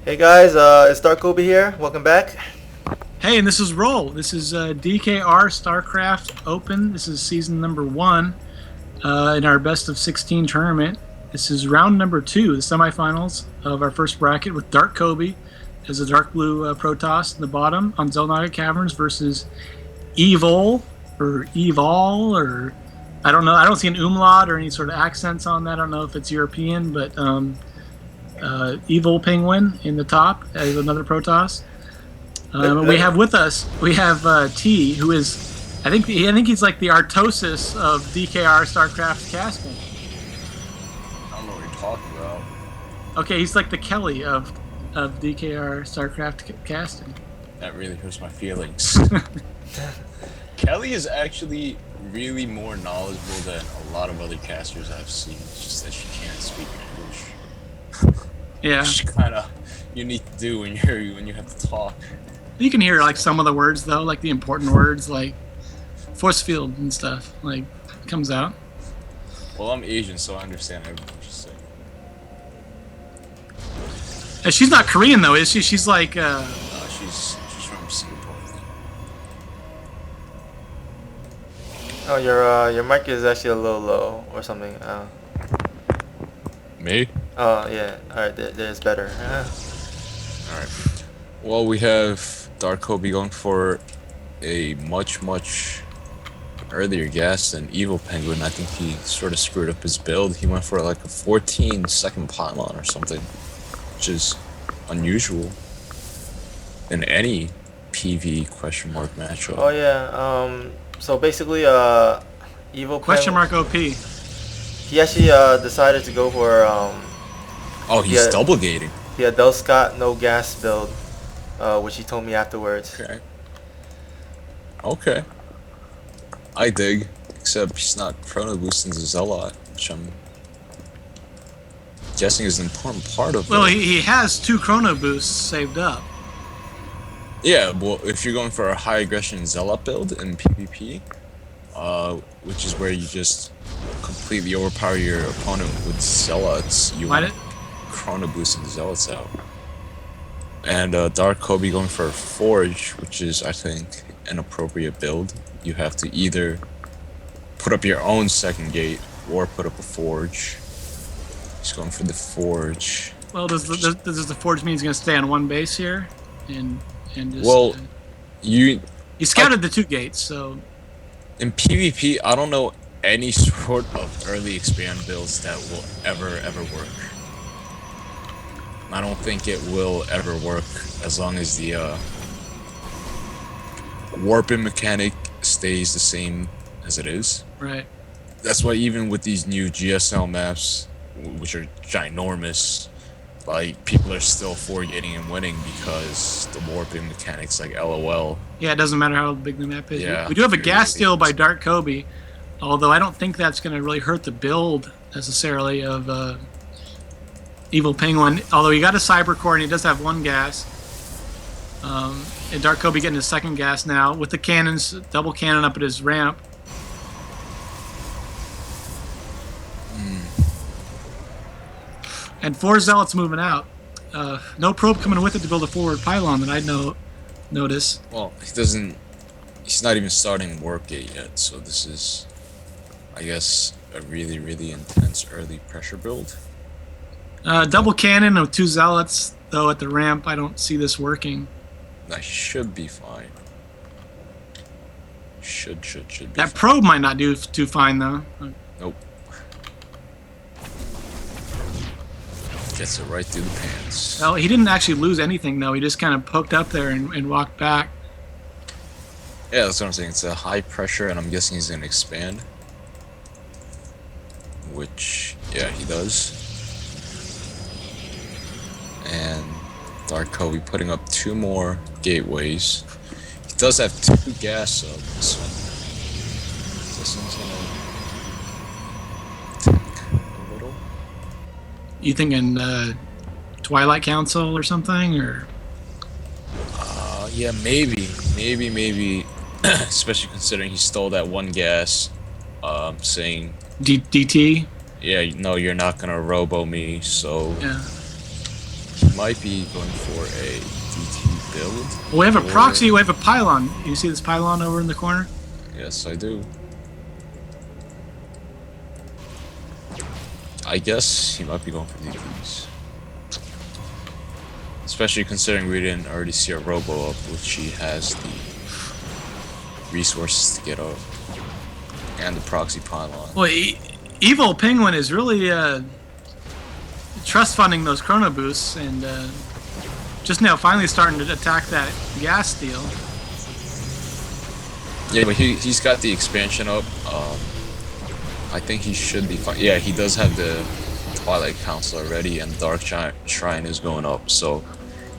Hey guys, it's DarkKobe here. Welcome back. Hey, and this is Roll. This is DKRStarCraft Open. This is season number 1 in our best of 16 tournament. This is round number 2, the semifinals of our first bracket with DarkKobe as a dark blue Protoss in the bottom on Zelnaga Caverns versus Evol or I don't know. I don't see an umlaut or any sort of accents on that. I don't know if it's European, but EvolPenguin in the top as another Protoss. We have with us T, who is I think he's like the Artosis of DKR StarCraft casting. I don't know what you're talking about. Okay, he's like the Kelly of DKR StarCraft casting. That really hurts my feelings. Kelly is actually really more knowledgeable than a lot of other casters I've seen. It's just that she can't speak English. Yeah, Which kind of you need to do when you have to talk. you can hear like some of the words though, like the important words, like force field and stuff. Like comes out. Well, I'm Asian, so I understand everything she's saying. And she's not Korean though, is she? She's like. She's from Singapore, I think. Oh, your mic is actually a little low or something. Me? Oh yeah. All right, there's better. All right. Well, we have DarkKobe going for a much earlier gas than EvolPenguin. I think he sort of screwed up his build. He went for like a 14-second pylon or something, which is unusual in any PV question mark matchup. Oh yeah. So basically, EvolPenguin. Question mark OP. He actually decided to go for Oh, he's double gating. He had Del Scott no gas build, which he told me afterwards. Okay. Okay. I dig. Except he's not chrono boosting the Zealot, which I'm guessing is an important part of. Well, he has 2 chrono boosts saved up. Yeah, well, if you're going for a high aggression Zealot build in PvP, which is where you just completely overpower your opponent with Zealots, you want chrono boosting the Zealots out. And DarkKobe going for a Forge, which is, I think, an appropriate build. You have to either put up your own second gate or put up a Forge. He's going for the Forge. Well, does the Forge mean he's going to stay on one base here? And just, well, he scouted the 2 gates, so in PvP, I don't know any sort of early expand builds that will ever work. I don't think it will ever work as long as the warping mechanic stays the same as it is. Right. That's why even with these new GSL maps, which are ginormous, like people are still forgetting and winning because the warping mechanics, like LOL. Yeah, it doesn't matter how big the map is. Yeah, we do have a gas steal by DarkKobe, although I don't think that's going to really hurt the build necessarily of EvolPenguin. Although he got a Cyber Core and he does have 1 gas. And DarkKobe getting his 2nd gas now with the cannons, double cannon up at his ramp. And 4 Zealots moving out. No probe coming with it to build a forward pylon that I'd notice. Well, he's not even starting warp gate yet, so this is, I guess, a really intense early pressure build. Double cannon of 2 Zealots, though, at the ramp. I don't see this working. That should be fine. Should be That fine. probe might not do too fine, though. Nope. Gets it right through the pants. Well, he didn't actually lose anything, though. He just kind of poked up there and walked back. Yeah, that's what I'm saying. It's a high pressure, and I'm guessing he's going to expand. Which, yeah, he does. And DarkKobe putting up 2 more gateways. He does have 2 gas subs. This one's gonna take a little. You thinking Twilight Council or something, or? Yeah, maybe. Especially considering he stole that 1 gas, saying DT? Yeah, no, you're not gonna robo me, so Yeah. he might be going for a DT build. Well, we have a proxy. We have a pylon. You see this pylon over in the corner? Yes, I do. I guess he might be going for DTs. Especially considering we didn't already see a robo up, which he has the resources to get up. And the proxy pylon. Well, EvolPenguin is really trust funding those chrono boosts and just now finally starting to attack that gas steal. Yeah, but he's got the expansion up. I think he should be fine. Yeah, he does have the Twilight Council already, and Dark Shrine is going up. So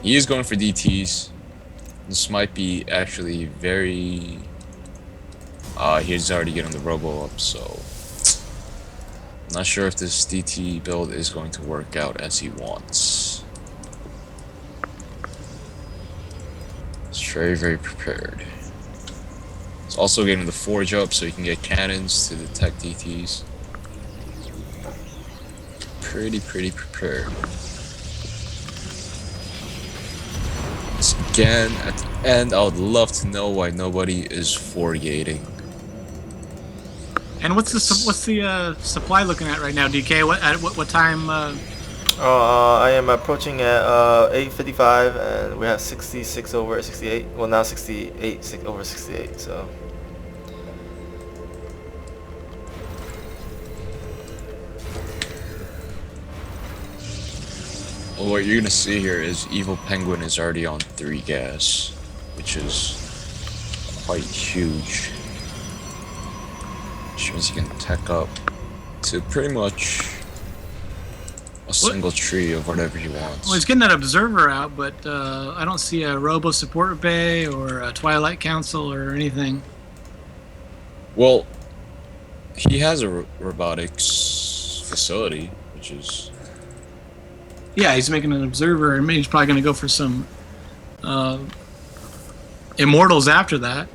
he is going for DTs. This might be actually very... he's already getting the robo up, so... I'm not sure if this DT build is going to work out as he wants. He's very, very prepared. He's also getting the forge up so he can get cannons to detect DTs. Pretty prepared. So again, at the end, I would love to know why nobody is four-gating. And what's the supply looking at right now, DK? What time? I am approaching at 8:55, and we have 66 over 68. Well, now 68 over 68. So. Well, what you're gonna see here is EvolPenguin is already on 3 gas, which is quite huge. Which means he can tech up to pretty much a single tree of whatever he wants. Well, he's getting that observer out, but I don't see a robo support bay or a Twilight Council or anything. Well, he has a robotics facility, which is... Yeah, he's making an observer, and he's probably going to go for some immortals after that.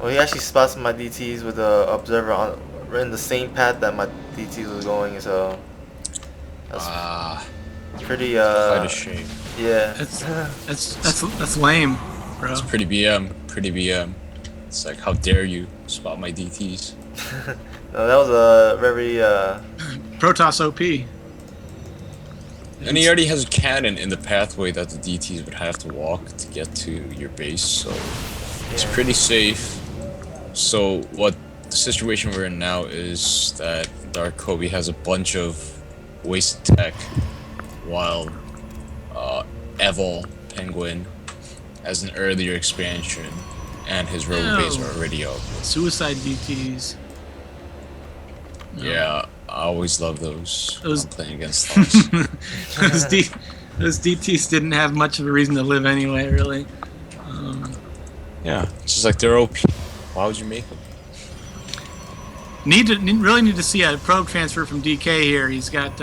Well, he actually spots my DTs with the observer in the same path that my DTs was going, so that's pretty quite a shame. Yeah. That's lame, bro. It's pretty BM. It's like, how dare you spot my DTs? No, that was a very Protoss OP. And he already has a cannon in the pathway that the DTs would have to walk to get to your base, so it's pretty safe. So what the situation we're in now is that DarkKobe has a bunch of wasted tech, while EvolPenguin has an earlier expansion, and his robo base are already up. Suicide DTs. No. Yeah, I always love those when I'm playing against those. Those DTs didn't have much of a reason to live anyway, really. Yeah, it's just like they're OP. Why would you make them? Really need to see a probe transfer from DK here. He's got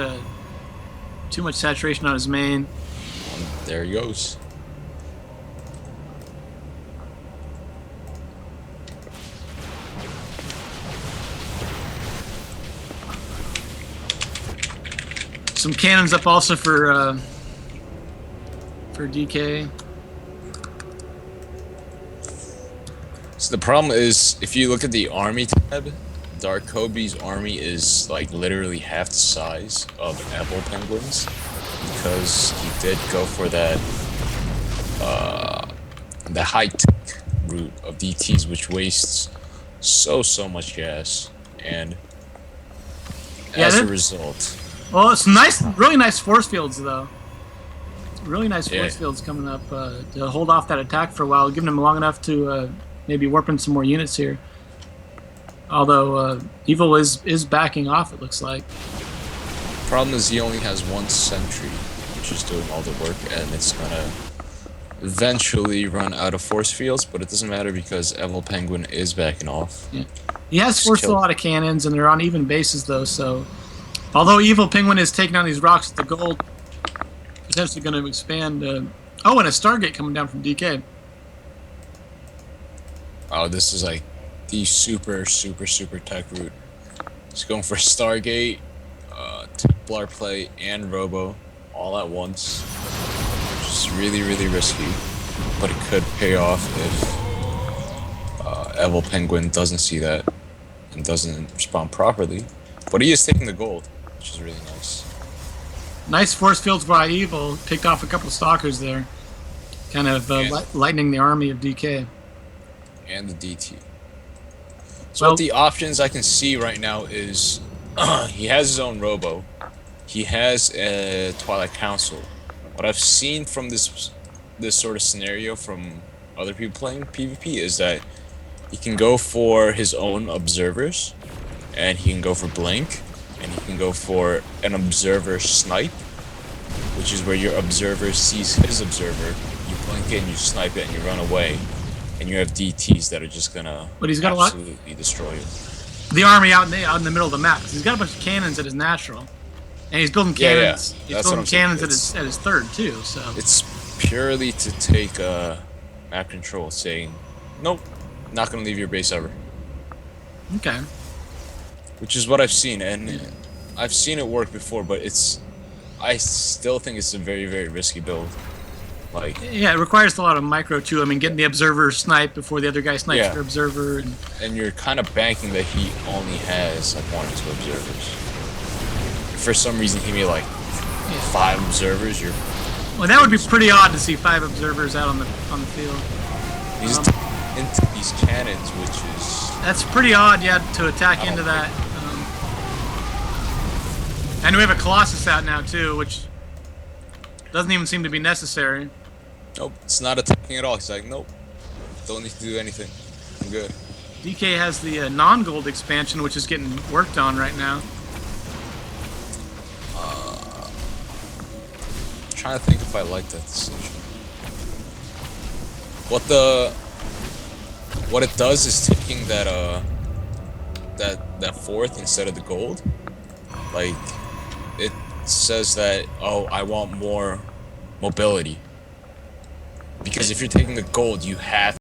too much saturation on his main. And there he goes. Some cannons up also for DK. So the problem is, if you look at the army tab, DarkKobe's army is like literally half the size of EvolPenguin's, because he did go for that the high tech route of DTs, which wastes so much gas, and as a result. Well, it's nice, really nice force fields though. Really nice force fields coming up to hold off that attack for a while, giving him long enough to maybe warp in some more units here. Although Evil is backing off, it looks like. Problem is he only has 1 sentry, which is doing all the work, and it's gonna eventually run out of force fields, but it doesn't matter because EvolPenguin is backing off. Yeah. He has forced a lot of cannons, and they're on even bases though, so although EvolPenguin is taking on these rocks with the gold, potentially going to expand. Oh, and a Stargate coming down from DK. Oh, this is like the super tech route. He's going for Stargate, Templar play, and Robo all at once. really, really risky, but it could pay off if EvolPenguin doesn't see that and doesn't respond properly. But he is taking the gold, which is really nice. Nice force fields by Evil. Picked off a couple stalkers there. Kind of lightening the army of DK. And the DT. So what the options I can see right now is he has his own Robo. He has a Twilight Council. What I've seen from this sort of scenario from other people playing PvP is that he can go for his own observers, and he can go for blink, and he can go for an observer snipe, which is where your observer sees his observer, you blink it and you snipe it and you run away, and you have DTs that are just gonna absolutely destroy you. The army out in the middle of the map. He's got a bunch of cannons at his natural, and he's building cannons. Yeah. He's building cannons at his third too. So it's purely to take map control, saying, nope, not gonna leave your base ever. Okay. Which is what I've seen, and I've seen it work before, but I still think it's a very, very risky build. Like, yeah, it requires a lot of micro too. I mean, getting the observer snipe before the other guy snipes your observer, and you're kind of banking that he only has like 1 or 2 observers. If for some reason he made like 5 observers, you're. Well, that would be pretty odd to see 5 observers out on the field. He's into these cannons, which is. That's pretty odd, yeah, to attack into that. And we have a Colossus out now too, which doesn't even seem to be necessary. Nope, it's not attacking at all. He's like, nope, don't need to do anything. I'm good. DK has the non-gold expansion, which is getting worked on right now. I'm trying to think if I like that decision. What it does is taking that that 4th instead of the gold. Like, it says that, oh, I want more mobility. Because if you're taking the gold, you have